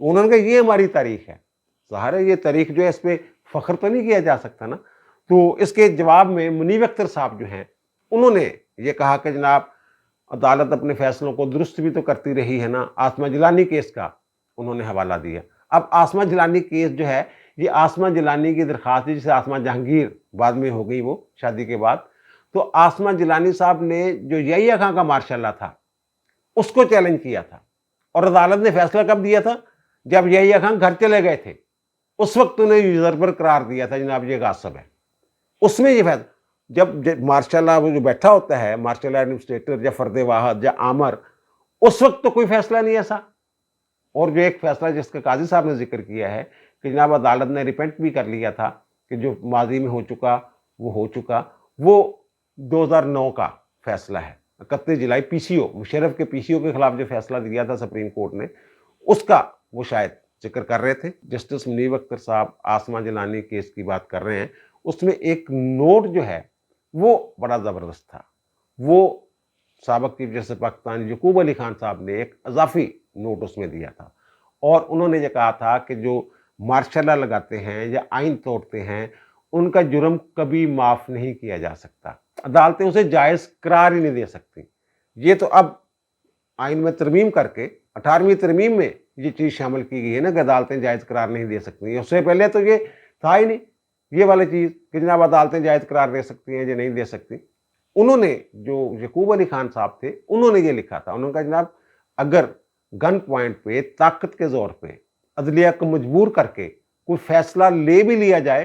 انہوں نے کہا یہ ہماری تاریخ ہے. ظاہر ہے یہ تاریخ جو ہے اس پہ فخر تو نہیں کیا جا سکتا نا. تو اس کے جواب میں منیب اختر صاحب جو ہیں انہوں نے یہ کہا کہ جناب عدالت اپنے فیصلوں کو درست بھی تو کرتی رہی ہے نا. آسمہ جیلانی کیس کا انہوں نے حوالہ دیا. اب آسمہ جیلانی کیس جو ہے یہ آسمہ جیلانی کی درخواست تھی، جسے آسمہ جہانگیر بعد میں ہو گئی وہ شادی کے بعد. تو آسمہ جیلانی صاحب نے جو یحییٰ خان کا ماشاء اللہ تھا اس کو چیلنج کیا تھا، اور عدالت نے فیصلہ کب دیا تھا؟ جب یحییٰ خان گھر چلے گئے تھے. اس وقت انہیں یوزربر قرار دیا تھا جناب یہ غاصب ہے. اس میں یہ فیصلہ جب مارشاء اللہ وہ جو بیٹھا ہوتا ہے مارشاء اللہ ایڈمنسٹریٹر یا فرد واحد یا آمر، اس وقت تو کوئی فیصلہ نہیں ایسا. اور جو ایک فیصلہ جس کا قاضی صاحب نے ذکر کیا ہے کہ جناب عدالت نے ریپینٹ بھی کر لیا تھا کہ جو ماضی میں ہو چکا وہ ہو چکا. وہ 2009 کا فیصلہ ہے. 31 جولائی پی سی او مشرف کے PCO کے خلاف جو فیصلہ دیا تھا سپریم کورٹ نے، اس کا وہ شاید ذکر کر رہے تھے. جسٹس منیب اختر صاحب آسمہ جیلانی کیس کی بات کر رہے ہیں. اس میں ایک نوٹ جو ہے وہ بڑا زبردست تھا. وہ سابق چیف جسٹس پاکستان یعقوب علی خان صاحب نے ایک اضافی نوٹ اس میں دیا تھا، اور انہوں نے یہ کہا تھا کہ جو مارشاء اللہ لگاتے ہیں یا آئین توڑتے ہیں ان کا جرم کبھی معاف نہیں کیا جا سکتا. عدالتیں اسے جائز قرار ہی نہیں دے سکتی. یہ تو اب آئین میں ترمیم کر کے 18ویں ترمیم میں یہ چیز شامل کی گئی ہے نا کہ عدالتیں جائز قرار نہیں دے سکتی. اس سے پہلے تو یہ تھا ہی نہیں یہ والی چیز کہ جناب عدالتیں جائز قرار دے سکتی ہیں یا نہیں دے سکتی. انہوں نے جو یعقوب علی خان صاحب تھے انہوں نے یہ لکھا تھا. انہوں نے کہا جناب اگر گن پوائنٹ پہ طاقت کے زور پہ عدلیہ کو مجبور کر کے کوئی فیصلہ لے بھی لیا جائے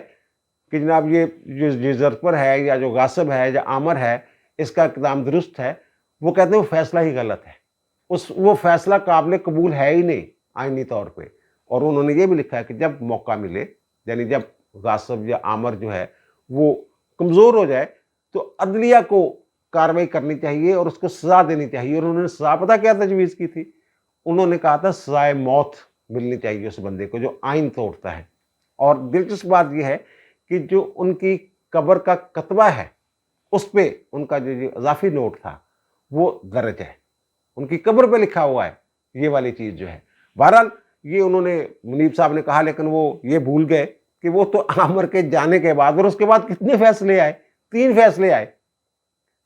کہ جناب یہ جو یوزرپر ہے یا جو غاصب ہے یا آمر ہے اس کا اقدام درست ہے، وہ کہتے ہیں وہ فیصلہ ہی غلط ہے. وہ فیصلہ قابل قبول ہے ہی نہیں آئینی طور پہ. اور انہوں نے یہ بھی لکھا ہے کہ جب موقع ملے، یعنی جب غاصب یا آمر جو ہے وہ کمزور ہو جائے تو عدلیہ کو کارروائی کرنی چاہیے اور اس کو سزا دینی چاہیے. اور انہوں نے سزا پتہ کیا تجویز کی تھی؟ انہوں نے کہا تھا سزائے موت ملنی چاہیے اس بندے کو جو آئین توڑتا ہے. اور دلچسپ بات یہ ہے کہ جو ان کی قبر کا کتبہ ہے اس پہ ان کا جو اضافی نوٹ تھا وہ درج ہے. ان کی قبر پہ لکھا ہوا ہے یہ والی چیز جو ہے. بہرحال یہ انہوں نے منیب صاحب نے کہا، لیکن وہ یہ بھول گئے کہ وہ تو آمر کے جانے کے بعد اور اس کے بعد کتنے فیصلے آئے؟ 3 فیصلے آئے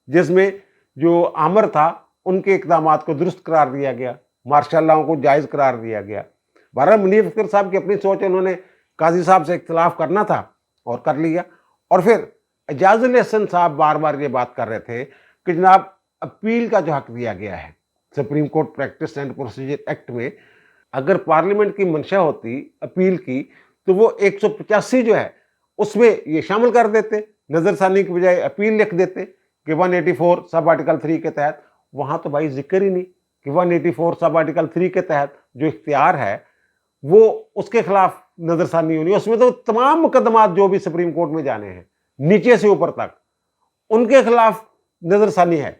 جس میں جو آمر تھا ان کے اقدامات کو درست قرار دیا گیا، مارشاء اللہ کو جائز قرار دیا گیا. بہرحال منیب اختر صاحب کی اپنی سوچ ہے، انہوں نے قاضی صاحب سے اختلاف کرنا تھا اور کر لیا. اور پھر اعجاز علی حسن صاحب بار بار یہ بات کر رہے تھے کہ جناب اپیل کا جو حق دیا گیا ہے supreme court practice and procedure act میں، اگر پارلیمنٹ کی منشا ہوتی اپیل کی تو وہ 185 جو ہے اس میں یہ شامل کر دیتے، نظر ثانی کی بجائے اپیل لکھ دیتے کہ 184 سب آرٹیکل 3 کے تحت. وہاں تو بھائی ذکر ہی نہیں کہ 184 سب آرٹیکل 3 کے تحت جو اختیار ہے وہ اس کے خلاف نظر ثانی ہونی. اس میں تو تمام مقدمات جو بھی سپریم کورٹ میں جانے ہیں نیچے سے اوپر تک ان کے خلاف نظر ثانی ہے.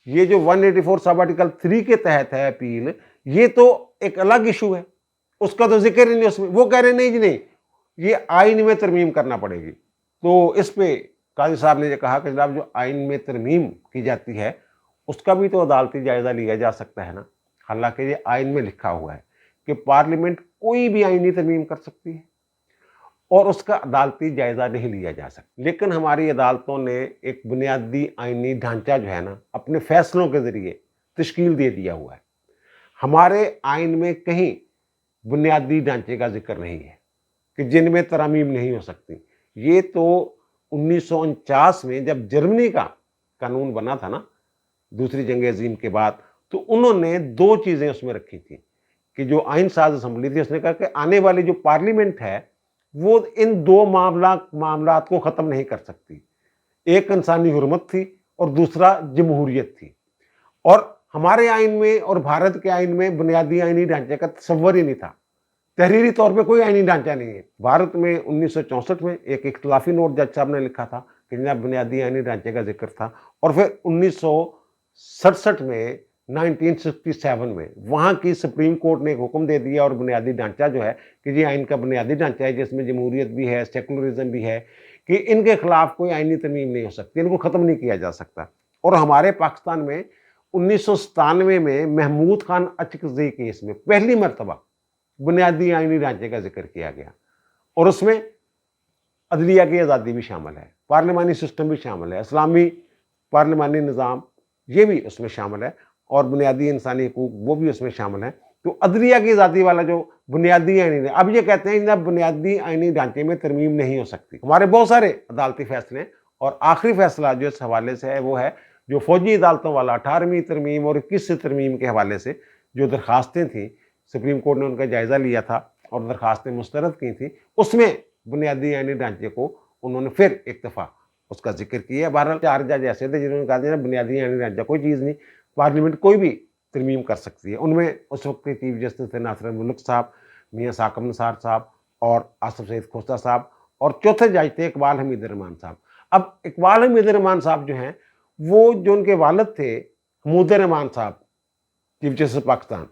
یہ جو 184 سب آرٹیکل 3 کے تحت ہے اپیل، یہ تو ایک الگ ایشو ہے، اس کا تو ذکر ہی نہیں اس میں. وہ کہہ رہے نہیں جی نہیں یہ آئین میں ترمیم کرنا پڑے گی. تو اس پہ قاضی صاحب نے یہ کہا کہ جناب جو آئین میں ترمیم کی جاتی ہے اس کا بھی تو عدالتی جائزہ لیا جا سکتا ہے نا. حالانکہ یہ آئین میں لکھا ہوا ہے کہ پارلیمنٹ کوئی بھی آئینی ترمیم کر سکتی ہے اور اس کا عدالتی جائزہ نہیں لیا جا سکتا. لیکن ہماری عدالتوں نے ایک بنیادی آئینی ڈھانچہ جو ہے نا اپنے فیصلوں کے ذریعے تشکیل دے دیا ہوا ہے. ہمارے آئین میں کہیں بنیادی ڈھانچے کا ذکر نہیں ہے کہ جن میں ترامیم نہیں ہو سکتی. یہ تو 1949 میں جب جرمنی کا قانون بنا تھا نا دوسری جنگ عظیم کے بعد، تو انہوں نے 2 چیزیں اس میں رکھی تھیں کہ جو آئین ساز اسمبلی تھی اس نے کہا کہ آنے والی جو پارلیمنٹ ہے وہ ان 2 معاملات کو ختم نہیں کر سکتی. ایک انسانی حرمت تھی اور دوسرا جمہوریت تھی. اور ہمارے آئین میں اور بھارت کے آئین میں بنیادی آئینی ڈھانچے کا تصور ہی نہیں تھا. تحریری طور پہ کوئی آئینی ڈھانچہ نہیں ہے. بھارت میں 1964 میں ایک اختلافی نوٹ جج صاحب نے لکھا تھا کہ جناب بنیادی آئینی ڈھانچے کا ذکر تھا. اور پھر 1967 میں 1967 میں وہاں کی سپریم کورٹ نے ایک حکم دے دیا اور بنیادی ڈھانچہ جو ہے کہ یہ آئین کا بنیادی ڈھانچہ ہے جس میں جمہوریت بھی ہے، سیکولرزم بھی ہے، کہ ان کے خلاف کوئی آئینی ترمیم نہیں ہو سکتی، ان کو ختم نہیں کیا جا سکتا. اور ہمارے پاکستان میں 1997 میں محمود خان اچکزئی کیس میں پہلی مرتبہ بنیادی آئینی ڈھانچے کا ذکر کیا گیا، اور اس میں عدلیہ کی آزادی بھی شامل ہے، پارلیمانی سسٹم بھی شامل ہے، اسلامی پارلیمانی نظام یہ بھی اس میں شامل ہے، اور بنیادی انسانی حقوق وہ بھی اس میں شامل ہیں۔ تو عدلیہ کی آزادی والا جو بنیادی آئینی، اب یہ کہتے ہیں جناب بنیادی آئینی ڈھانچے میں ترمیم نہیں ہو سکتی۔ ہمارے بہت سارے عدالتی فیصلے، اور آخری فیصلہ جو اس حوالے سے ہے وہ ہے جو فوجی عدالتوں والا 18ویں ترمیم اور 21 ترمیم کے حوالے سے جو درخواستیں تھیں، سپریم کورٹ نے ان کا جائزہ لیا تھا اور درخواستیں مسترد کی تھیں، اس میں بنیادی آئینی ڈھانچے کو انہوں نے پھر ایک دفعہ اس کا ذکر کیا ہے۔ بہرحال 4 جج ایسے تھے جنہوں نے کہا تھا بنیادی آئینی ڈھانچہ کوئی چیز نہیں، پارلیمنٹ کوئی بھی ترمیم کر سکتی ہے۔ ان میں اس وقت کے چیف جسٹس تھے ناصر الملک صاحب، میاں ثاقب نثار صاحب اور آصف سعید کھوسہ صاحب، اور چوتھے جج تھے اقبال حمید الرحمان صاحب۔ اب اقبال حمید الرحمان صاحب جو ہیں، وہ جو ان کے والد تھے حمود الرحمان صاحب چیف جسٹس پاکستان،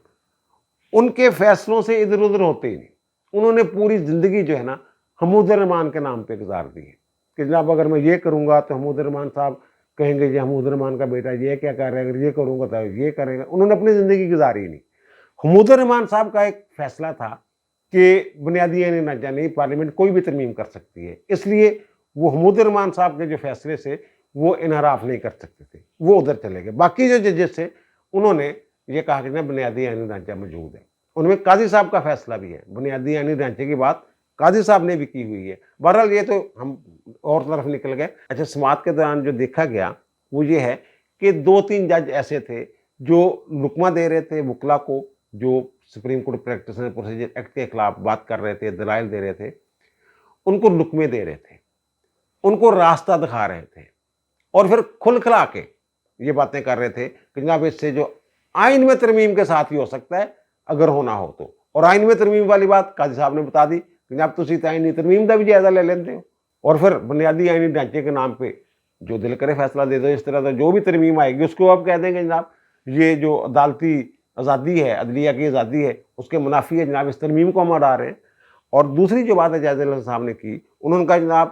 ان کے فیصلوں سے ادھر ادھر ہوتے ہی نہیں۔ انہوں نے پوری زندگی جو ہے نا حمود الرحمان کے نام پہ گزار دی ہے کہ جناب اگر میں یہ کروں گا تو حمود الرحمان صاحب کہیں گے یہ حمود الرحمان کا بیٹا یہ کیا کر رہا ہے، اگر یہ کروں گا تو یہ کرے گا۔ انہوں نے اپنی زندگی گزاری ہی نہیں۔ حمود الرحمان صاحب کا ایک فیصلہ تھا کہ بنیادی آئینی ڈھانچہ نہیں، پارلیمنٹ کوئی بھی ترمیم کر سکتی ہے، اس لیے وہ حمود الرحمان صاحب کے جو فیصلے سے وہ انحراف نہیں کر سکتے تھے، وہ ادھر چلے گئے۔ باقی جو ججز تھے انہوں نے یہ کہا کہ بنیادی آئینی ڈھانچہ موجود ہے۔ ان میں قاضی صاحب کا فیصلہ بھی ہے، بنیادی آئینی ڈھانچے کی بات قاضی صاحب نے بھی کی ہوئی ہے۔ بہرحال یہ تو ہم اور طرف نکل گئے۔ اچھا، سماعت کے دوران جو دیکھا گیا وہ یہ ہے کہ 2-3 جج ایسے تھے جو لقمہ دے رہے تھے وکلا کو، جو supreme court practice and procedure act کے خلاف بات کر رہے تھے، دلائل دے رہے تھے، ان کو لقمے دے رہے تھے، ان کو راستہ دکھا رہے تھے، اور پھر کھل کھلا کے یہ باتیں کر رہے تھے کہ جناب اس سے جو آئین میں ترمیم کے ساتھ ہی ہو سکتا ہے اگر ہونا ہو تو، اور آئین میں ترمیم والی بات قاضی صاحب نے بتا دی کہ جناب تسی تو آئینی ترمیم کا بھی جائزہ لے لیتے ہو، اور پھر بنیادی آئینی ڈھانچے کے نام پہ جو دل کرے فیصلہ دے دو۔ اس طرح سے جو بھی ترمیم آئے گی اس کو آپ کہہ دیں گے جناب یہ جو عدالتی آزادی ہے، عدلیہ کی آزادی ہے، اس کے منافی ہے، جناب اس ترمیم کو ہم اڑا رہے ہیں۔ اور دوسری جو بات اعجاز اللہ صاحب نے کی، انہوں نے کہا جناب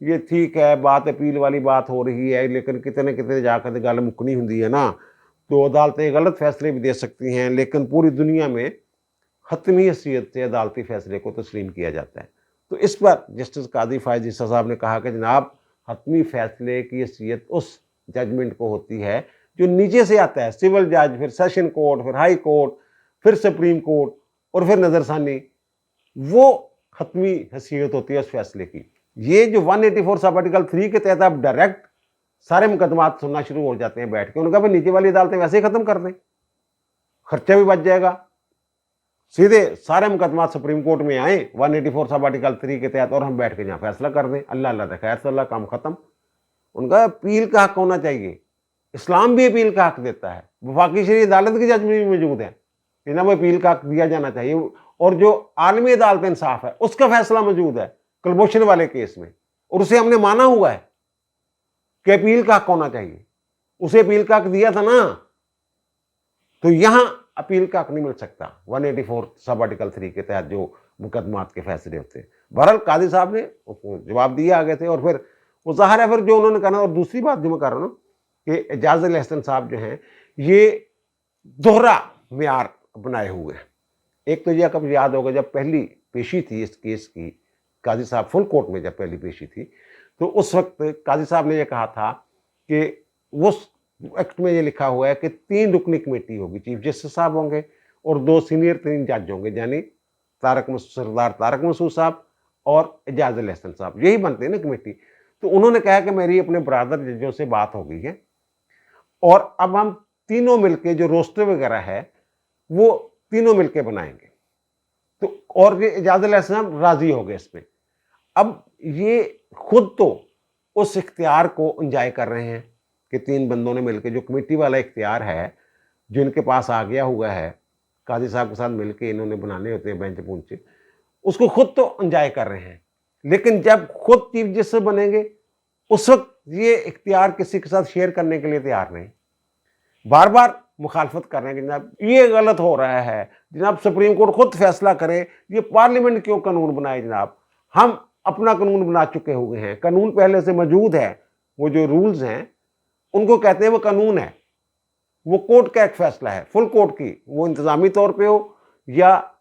یہ ٹھیک ہے، بات اپیل والی بات ہو رہی ہے، لیکن کتنے کتنے جا کر گل مکنی ہوندی ہے نا، تو عدالتیں غلط فیصلے بھی دے سکتی ہیں، لیکن پوری دنیا میں حتمی حیثیت سے عدالتی فیصلے کو تسلیم کیا جاتا ہے۔ تو اس پر جسٹس قاضی فائز عیسیٰ صاحب نے کہا کہ جناب حتمی فیصلے کی حیثیت اس ججمنٹ کو ہوتی ہے جو نیچے سے آتا ہے، سول جج، پھر سیشن کورٹ، پھر ہائی کورٹ، پھر سپریم کورٹ، اور پھر نظر ثانی، وہ حتمی حیثیت ہوتی ہے اس فیصلے کی۔ یہ جو 184 سب آرٹیکل 3 کے تحت آپ ڈائریکٹ سارے مقدمات سننا شروع ہو جاتے ہیں بیٹھ کے، انہوں نے کہا نیچے والی عدالتیں ویسے ہی ختم کر دیں، خرچہ بھی بچ جائے گا، سیدھے سارے مقدمات سپریم کورٹ میں آئیں 184 سب آرٹیکل 3 کے تحت، اور ہم بیٹھ کے جہاں فیصلہ کر دیں، اللہ اللہ خیر صلی اللہ، کام ختم۔ ان کا اپیل کا حق ہونا چاہیے، اسلام بھی اپیل کا حق دیتا ہے، وفاقی شرعی عدالت کی ججمنٹ بھی موجود ہے، انہیں اپیل کا حق دیا جانا چاہیے، اور جو عالمی عدالت انصاف ہے اس کا فیصلہ موجود ہے کلبھوشن والے کیس میں، اور اسے ہم نے مانا ہوا ہے کہ اپیل کا حق ہونا چاہیے، اسے اپیل کا حق دیا تھا نا، تو یہاں اپیل کا حق نہیں مل سکتا 184 سب آرٹیکل 3 کے تحت جو مقدمات کے فیصلے ہوتے ہیں۔ بہرحال قاضی صاحب نے جواب دیا آگے تھے، اور پھر وہ ظاہر ہے پھر جو انہوں نے کہا۔ اور دوسری بات جو میں کہہ رہا ہوں کہ اعجاز الحسن صاحب جو ہیں یہ دوہرا معیار بنائے ہوئے ہیں۔ ایک تو یہ آپ کو یاد ہوگا جب پہلی پیشی تھی اس کیس کی، قاضی صاحب فل کورٹ میں جب پہلی پیشی تھی، تو اس وقت قاضی صاحب نے یہ کہا تھا کہ اس ایکٹ میں یہ لکھا ہوا ہے کہ 3 رکنی کمیٹی ہوگی، چیف جسٹس صاحب ہوں گے اور 2 سینئر 3 جج ہوں گے، یعنی سردار طارق مسعود صاحب اور اعجاز الحسن صاحب، یہی بنتے ہیں نا کمیٹی۔ تو انہوں نے کہا کہ میری اپنے برادر ججوں سے بات ہو گئی ہے، اور اب ہم تینوں مل کے جو روسٹر وغیرہ ہے وہ تینوں مل کے بنائیں گے۔ تو اور یہ اعجاز الحسن صاحب راضی ہو گئے اس پہ۔ اب یہ خود تو اس اختیار کو انجوائے کر رہے ہیں کہ 3 بندوں نے مل کے، جو کمیٹی والا اختیار ہے جو ان کے پاس آ گیا ہوا ہے، قاضی صاحب کے ساتھ مل کے انہوں نے بنانے ہوتے ہیں بینچ پونچے، اس کو خود تو انجوائے کر رہے ہیں، لیکن جب خود چیف جسٹس بنیں گے اس وقت یہ اختیار کسی کے ساتھ شیئر کرنے کے لیے تیار نہیں، بار بار مخالفت کر رہے ہیں کہ جناب یہ غلط ہو رہا ہے، جناب سپریم کورٹ خود فیصلہ کرے، یہ پارلیمنٹ کیوں قانون بنائے، جناب ہم اپنا قانون بنا چکے ہوئے ہیں، قانون پہلے سے موجود ہے، وہ جو رولز ہیں ان کو کہتے ہیں وہ قانون ہے، وہ کورٹ کا ایک فیصلہ ہے، فل کورٹ کی، وہ انتظامی طور پہ ہو یا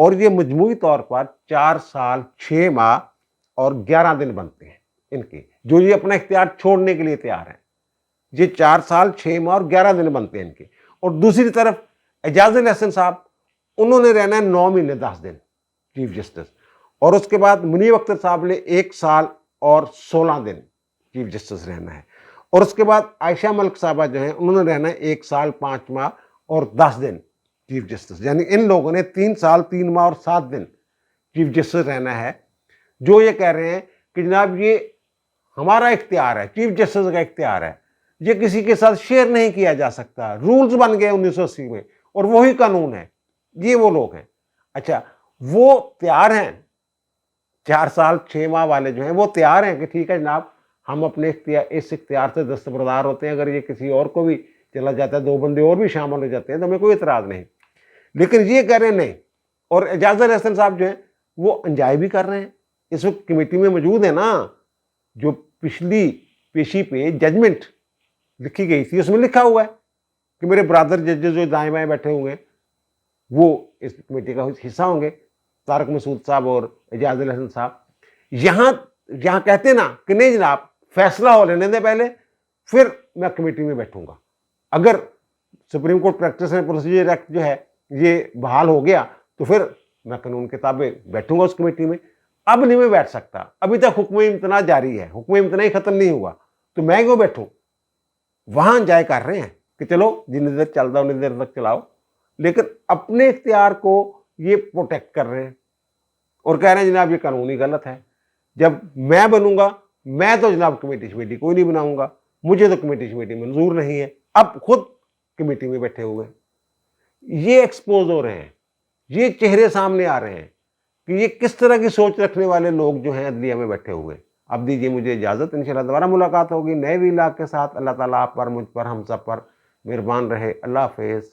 اور یہ مجموعی طور پر 4 سال 6 ماہ اور 11 دن بنتے ہیں ان کے، جو یہ اپنا اختیار چھوڑنے کے لیے تیار ہیں۔ یہ 4 سال 6 ماہ اور 11 دن بنتے ہیں ان کے۔ اور دوسری طرف اعجاز الاحسن صاحب، انہوں نے رہنا ہے 9 مہینے 10 دن چیف جسٹس، اور اس کے بعد منیب اختر صاحب نے 1 سال اور 16 دن چیف جسٹس رہنا ہے، اور اس کے بعد عائشہ ملک صاحبہ جو ہیں انہوں نے رہنا ہے 1 سال 5 ماہ اور 10 دن چیف جسٹس، یعنی ان لوگوں نے 3 سال 3 ماہ اور 7 دن چیف جسٹس رہنا ہے، جو یہ کہہ رہے ہیں کہ جناب یہ ہمارا اختیار ہے، چیف جسٹس کا اختیار ہے، یہ کسی کے ساتھ شیئر نہیں کیا جا سکتا، رولز بن گئے 1980 میں اور وہی قانون ہے۔ یہ وہ لوگ ہیں۔ اچھا، وہ تیار ہیں 4 سال 6 ماہ والے جو ہیں، وہ تیار ہیں کہ ٹھیک ہے جناب، ہم اپنے اس اختیار سے دستبردار ہوتے ہیں، اگر یہ کسی اور کو بھی چلا جاتا ہے، 2 بندے اور بھی شامل ہو جاتے ہیں تو ہمیں کوئی اعتراض نہیں۔ لیکن یہ کہہ رہے ہیں نہیں، اور اعجاز الاحسن صاحب جو ہیں وہ انجوائے بھی کر رہے ہیں، اس وقت کمیٹی میں موجود ہیں نا۔ جو پچھلی پیشی پہ ججمنٹ لکھی گئی تھی اس میں لکھا ہوا ہے کہ میرے برادر ججز جو دائیں بائیں بیٹھے ہوئے ہیں وہ اس کمیٹی کا حصہ ہوں گے، طارق مسعود صاحب اور اعجاز الاحسن صاحب۔ یہاں کہتے ہیں نا کہ نہیں جناب، فیصلہ ہو لینے دیں پہلے، پھر میں کمیٹی میں بیٹھوں گا۔ اگر supreme court practice and procedure act جو ہے یہ بحال ہو گیا تو پھر میں قانون کے تابع بیٹھوں گا اس کمیٹی میں۔ اب نہیں میں بیٹھ سکتا، ابھی تک حکم امتناع جاری ہے، حکم امتناع ختم نہیں ہوا، تو میں کیوں بیٹھوں؟ وہاں انجوائے کر رہے ہیں کہ چلو جتنی دیر چلتا ہے اتنی دیر تک چلاؤ، لیکن اپنے اختیار کو یہ پروٹیکٹ کر رہے ہیں اور کہہ رہے ہیں جناب یہ قانونی غلط ہے۔ جب میں بنوں گا، میں تو جناب کمیٹی کوئی نہیں بناؤں گا، مجھے تو کمیٹی منظور نہیں ہے، اب خود کمیٹی میں بیٹھے ہوئے یہ ایکسپوز ہو رہے ہیں، یہ چہرے سامنے آ رہے ہیں کہ یہ کس طرح کی سوچ رکھنے والے لوگ جو ہیں عدلیہ میں بیٹھے ہوئے۔ اب دیجیے مجھے اجازت، انشاءاللہ دوبارہ ملاقات ہوگی نئے ویلاگ کے ساتھ۔ اللہ تعالیٰ آپ پر، مجھ پر، ہم سب پر مہربان رہے۔ اللہ حافظ۔